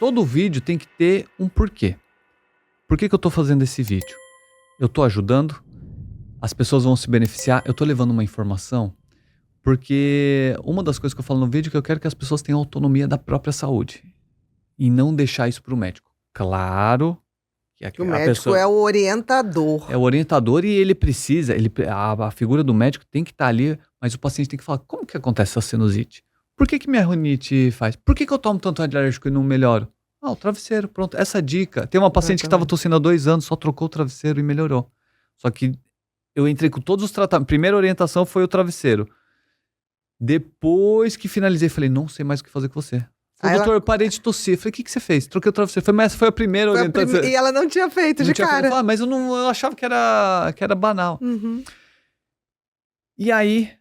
todo vídeo tem que ter um porquê. Por que eu tô fazendo esse vídeo? Eu tô ajudando, as pessoas vão se beneficiar, eu tô levando uma informação, porque uma das coisas que eu falo no vídeo é que eu quero que as pessoas tenham autonomia da própria saúde e não deixar isso pro médico. Claro que o médico é o orientador. É o orientador e ele precisa, a figura do médico tem que estar ali, mas o paciente tem que falar, como que acontece essa sinusite? Por que minha rinite faz? Por que eu tomo tanto antialérgico e não melhoro? O travesseiro, pronto. Essa dica. Tem uma paciente que estava tossindo há 2 anos, só trocou o travesseiro e melhorou. Só que eu entrei com todos os tratamentos. Primeira orientação foi o travesseiro. Depois que finalizei, falei, não sei mais o que fazer com você. Falei, doutor, eu parei de tossir. Falei, o que você fez? Troquei o travesseiro. Falei, mas essa foi a primeira orientação. E ela não tinha feito de cara. Mas eu achava que era banal. Uhum. E aí,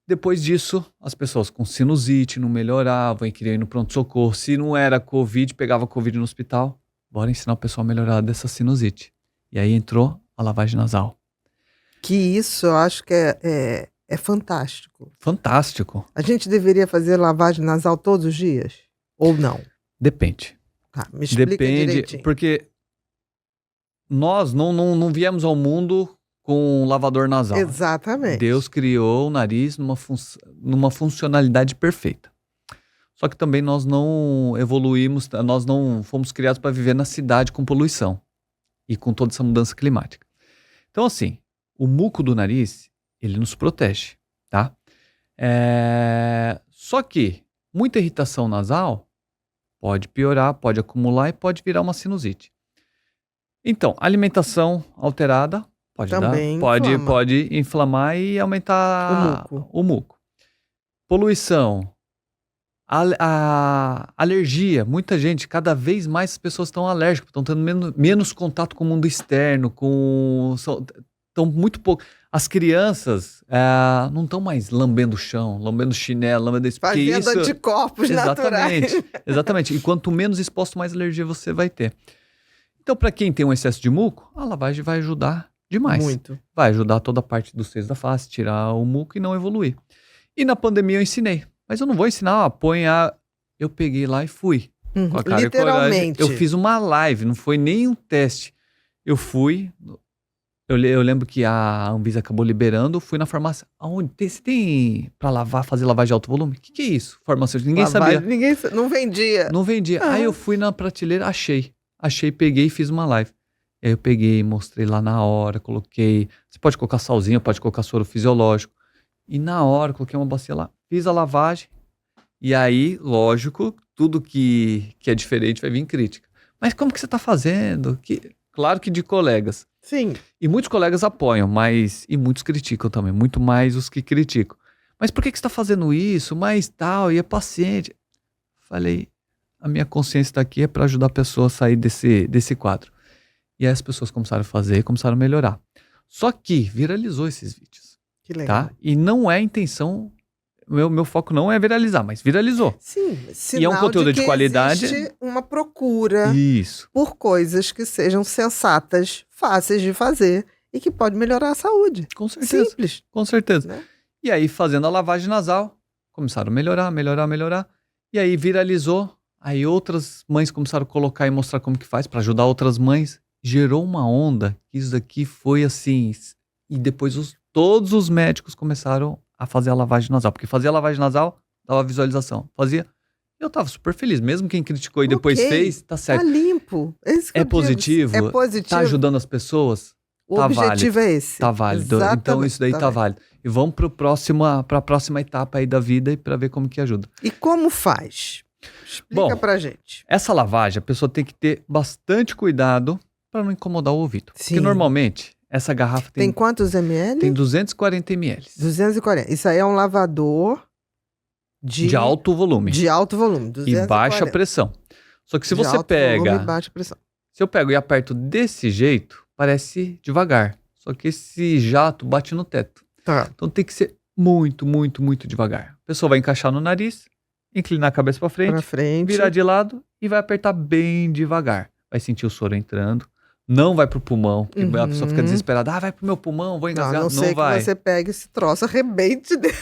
depois disso, as pessoas com sinusite não melhoravam e queriam ir no pronto-socorro. Se não era Covid, pegava Covid no hospital. Bora ensinar o pessoal a melhorar dessa sinusite. E aí entrou a lavagem nasal. Que isso eu acho que é fantástico. Fantástico. A gente deveria fazer lavagem nasal todos os dias? Ou não? Depende. Tá, me explica direitinho. Porque nós não viemos ao mundo com um lavador nasal. Exatamente. Deus criou o nariz numa funcionalidade perfeita. Só que também nós não evoluímos, nós não fomos criados para viver na cidade com poluição e com toda essa mudança climática. Então, assim, o muco do nariz, ele nos protege, tá? Só que muita irritação nasal pode piorar, pode acumular e pode virar uma sinusite. Então, alimentação alterada pode inflamar e aumentar o muco. Poluição, alergia. Muita gente, cada vez mais as pessoas estão alérgicas, estão tendo menos contato com o mundo externo, estão muito pouco. As crianças não estão mais lambendo o chão, lambendo chinelo, lambendo isso. Fazendo anticorpos naturais. Exatamente. E quanto menos exposto, mais alergia você vai ter. Então, para quem tem um excesso de muco, a lavagem vai ajudar demais. Muito. Vai ajudar toda a parte dos seios da face, tirar o muco e não evoluir. E na pandemia eu ensinei. Mas eu não vou ensinar, eu peguei lá e fui. Com a cara literalmente. E coragem. Eu fiz uma live, não foi nem um teste. Eu fui... Eu lembro que a Anvisa acabou liberando, fui na farmácia. Aonde? Você tem pra fazer lavagem de alto volume? O que é isso? Farmacêutico. Ninguém sabia. Não vendia. Não vendia. Aí eu fui na prateleira, achei, peguei e fiz uma live. Aí eu peguei, mostrei lá na hora, coloquei... Você pode colocar salzinho, pode colocar soro fisiológico. E na hora, coloquei uma bacia lá, fiz a lavagem. E aí, lógico, tudo que é diferente vai vir crítica. Mas como que você tá fazendo? Claro que de colegas. Sim. E muitos colegas apoiam, e muitos criticam também, muito mais os que criticam. Mas por que você está fazendo isso? Mas tal, e é paciente. Falei, a minha consciência está aqui é para ajudar a pessoa a sair desse quadro. E aí as pessoas começaram a fazer, começaram a melhorar. Só que viralizou esses vídeos. Que legal. Tá? E não é a intenção, meu foco não é viralizar, mas viralizou. Sim, e é um conteúdo de qualidade. Existe uma procura Isso. por coisas que sejam sensatas, fáceis de fazer e que pode melhorar a saúde. Com certeza. Simples. Com certeza. Né? E aí, fazendo a lavagem nasal, começaram a melhorar. E aí viralizou. Aí outras mães começaram a colocar e mostrar como que faz para ajudar outras mães. Gerou uma onda. Isso daqui foi assim. E depois todos os médicos começaram a fazer a lavagem nasal. Porque fazia a lavagem nasal, dava visualização. Eu tava super feliz. Mesmo quem criticou e depois fez, tá certo. Tá limpo. É positivo. É positivo. Tá ajudando as pessoas. O objetivo é esse. Tá válido. Exatamente. Então isso daí tá válido. E vamos pra próxima etapa aí da vida e pra ver como que ajuda. E como faz? Explica pra gente. Essa lavagem, a pessoa tem que ter bastante cuidado pra não incomodar o ouvido. Sim. Porque normalmente, essa garrafa tem quantos ml? Tem 240 ml. 240. Isso aí é um lavador de alto volume. De alto volume. 240. E baixa pressão. Só que se você pega... Volume, baixa pressão. Se eu pego e aperto desse jeito, parece devagar. Só que esse jato bate no teto. Tá. Então tem que ser muito, muito, muito devagar. A pessoa vai encaixar no nariz, inclinar a cabeça pra frente, virar de lado e vai apertar bem devagar. Vai sentir o soro entrando. Não vai pro pulmão, porque a pessoa fica desesperada. Vai pro meu pulmão, vou engasgar. Não sei vai. Que você pega esse troço, arrebente dele.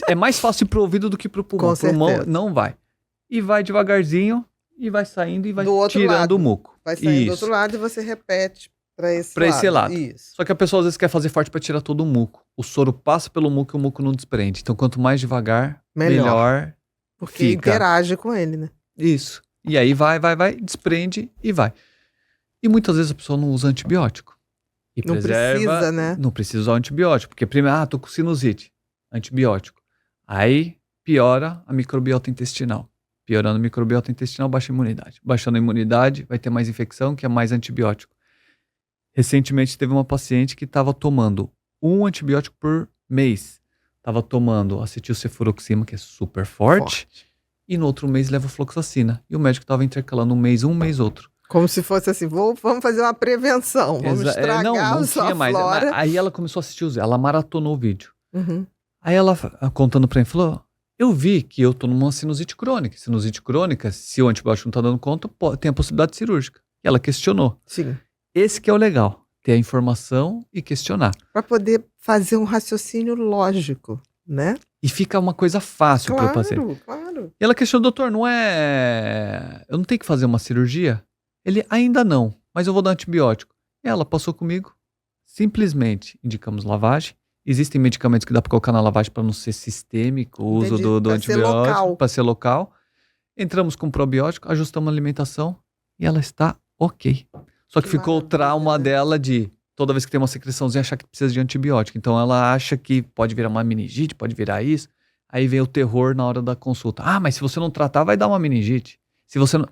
É mais fácil pro ouvido do que pro pulmão. Com pulmão certeza. não vai. E vai devagarzinho e vai saindo e vai Do outro tirando lado. o muco. Vai sair do Isso. outro lado e você repete pra esse Pra lado. esse lado. Isso. Só que a pessoa às vezes quer fazer forte pra tirar todo o muco. O soro passa pelo muco e o muco não desprende. Então quanto mais devagar, melhor Porque fica. interage com ele, né? Isso. E aí vai, desprende e vai. E muitas vezes a pessoa não usa antibiótico. E Não precisa, né? Não precisa usar antibiótico. Porque primeiro, tô com sinusite. Antibiótico. Aí piora a microbiota intestinal. Piorando a microbiota intestinal, baixa a imunidade. Baixando a imunidade, vai ter mais infecção, que é mais antibiótico. Recentemente teve uma paciente que estava tomando um antibiótico por mês. Estava tomando acetilcefuroxima, que é super forte. E no outro mês levofloxacina. E o médico estava intercalando um mês outro. Como se fosse assim, vamos fazer uma prevenção, vamos estragar não a sua tinha mais. flora. Aí ela começou a assistir ela maratonou o vídeo. Uhum. Aí ela, contando pra mim, falou, eu vi que eu tô numa sinusite crônica. Sinusite crônica, se o antibiótico não tá dando conta, tem a possibilidade cirúrgica. E ela questionou. Sim. Esse que é o legal, ter a informação e questionar. Para poder fazer um raciocínio lógico, né? E fica uma coisa fácil para o paciente. Claro. E ela questionou, doutor, eu não tenho que fazer uma cirurgia? Ele, ainda não, mas eu vou dar antibiótico. E ela passou comigo, simplesmente indicamos lavagem. Existem medicamentos que dá para colocar na lavagem para não ser sistêmico o uso do antibiótico, para ser local. Entramos com probiótico, ajustamos a alimentação e ela está ok. Só que ficou o trauma dela de toda vez que tem uma secreçãozinha achar que precisa de antibiótico. Então ela acha que pode virar uma meningite, pode virar isso. Aí vem o terror na hora da consulta. Ah, mas se você não tratar, vai dar uma meningite. Se você não...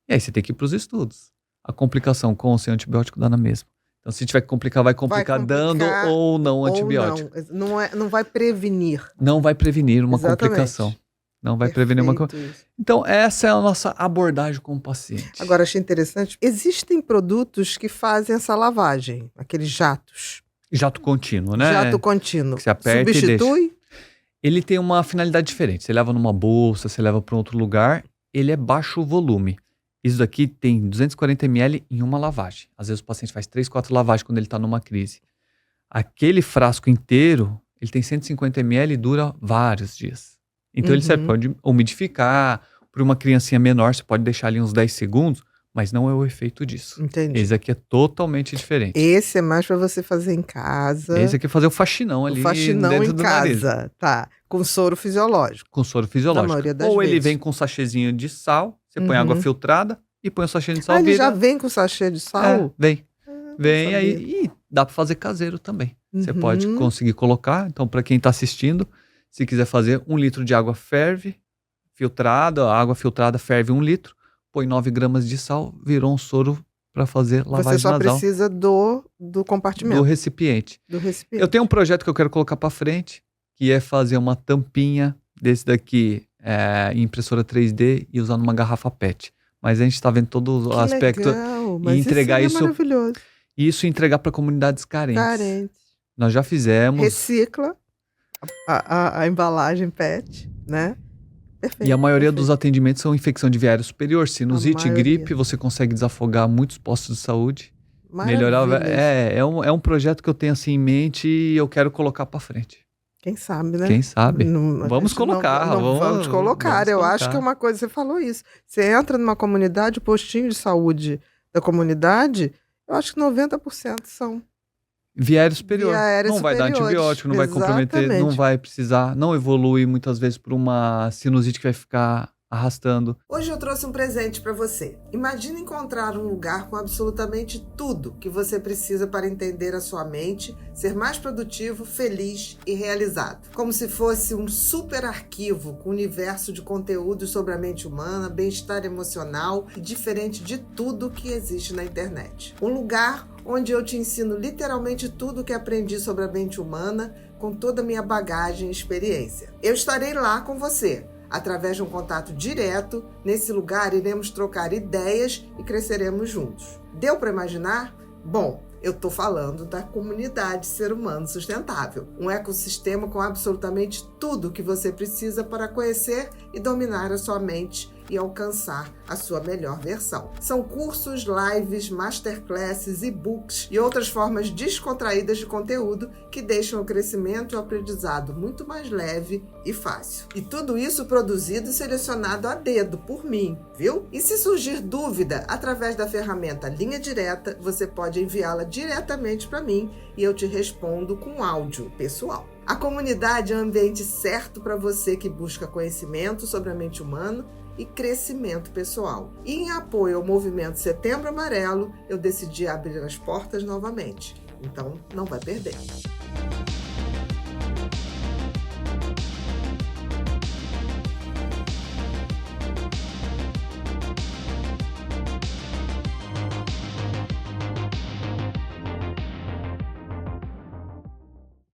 E aí você tem que ir para os estudos. A complicação com ou sem antibiótico dá na mesma. Então se tiver que complicar, vai complicar dando ou não antibiótico. Não vai prevenir. Não vai prevenir uma complicação. Não vai prevenir uma complicação. Então essa é a nossa abordagem com o paciente. Agora achei interessante. Existem produtos que fazem essa lavagem. Aqueles jatos. Jato contínuo, né? Jato contínuo. Que você aperta e substitui? deixa. Ele tem uma finalidade diferente. Você leva numa bolsa, você leva para outro lugar. Ele é baixo volume. Isso daqui tem 240 ml em uma lavagem. Às vezes o paciente faz 3, 4 lavagens quando ele está numa crise. Aquele frasco inteiro, ele tem 150 ml e dura vários dias. Então ele serve para umidificar. Para uma criancinha menor, você pode deixar ali uns 10 segundos, mas não é o efeito disso. Entendi. Esse aqui é totalmente diferente. Esse é mais para você fazer em casa. Esse aqui é fazer o faxinão ali dentro do nariz. Tá. Com soro fisiológico. Com soro fisiológico. Na maioria das Ou vezes. ele vem com um sachêzinho de sal, você põe água filtrada e põe o sachê de sal. Ele já vem com sachê de sal? Vem. Vem aí e dá para fazer caseiro também. Você pode conseguir colocar. Então, para quem está assistindo, se quiser fazer 1 litro de água ferve, filtrada, a água filtrada ferve 1 litro, põe 9 gramas de sal, virou um soro para fazer lavagem nasal. Você só precisa do compartimento. Do recipiente. Eu tenho um projeto que eu quero colocar para frente, que é fazer uma tampinha desse daqui em impressora 3D e usar numa garrafa PET. Mas a gente está vendo todo o aspecto e entregar isso. Maravilhoso. E isso entregar para comunidades carentes. Nós já fizemos. Recicla a embalagem PET, né? Perfeito, e a maioria dos atendimentos são infecção de viário superior, sinusite, gripe, você consegue desafogar muitos postos de saúde. Melhorar. É um projeto que eu tenho assim em mente e eu quero colocar para frente. Quem sabe, né? Quem sabe? Vamos colocar. Vamos colocar. Eu acho que é uma coisa, você falou isso. Você entra numa comunidade, o postinho de saúde da comunidade, eu acho que 90% são viário superior. Não vai dar antibiótico, não vai comprometer, não vai precisar, não evolui muitas vezes por uma sinusite que vai ficar arrastando. Hoje eu trouxe um presente para você. Imagina encontrar um lugar com absolutamente tudo que você precisa para entender a sua mente, ser mais produtivo, feliz e realizado. Como se fosse um super arquivo com um universo de conteúdos sobre a mente humana, bem-estar emocional e diferente de tudo que existe na internet. Um lugar onde eu te ensino literalmente tudo o que aprendi sobre a mente humana com toda a minha bagagem e experiência. Eu estarei lá com você. Através de um contato direto, nesse lugar iremos trocar ideias e cresceremos juntos. Deu para imaginar? Bom, eu estou falando da comunidade Ser Humano Sustentável, um ecossistema com absolutamente tudo que você precisa para conhecer e dominar a sua mente e alcançar a sua melhor versão. São cursos, lives, masterclasses, e-books e outras formas descontraídas de conteúdo que deixam o crescimento e o aprendizado muito mais leve e fácil. E tudo isso produzido e selecionado a dedo por mim, viu? E se surgir dúvida através da ferramenta Linha Direta, você pode enviá-la diretamente para mim e eu te respondo com áudio pessoal. A comunidade é o ambiente certo para você que busca conhecimento sobre a mente humana e crescimento pessoal. E em apoio ao movimento Setembro Amarelo, eu decidi abrir as portas novamente. Então, não vai perder.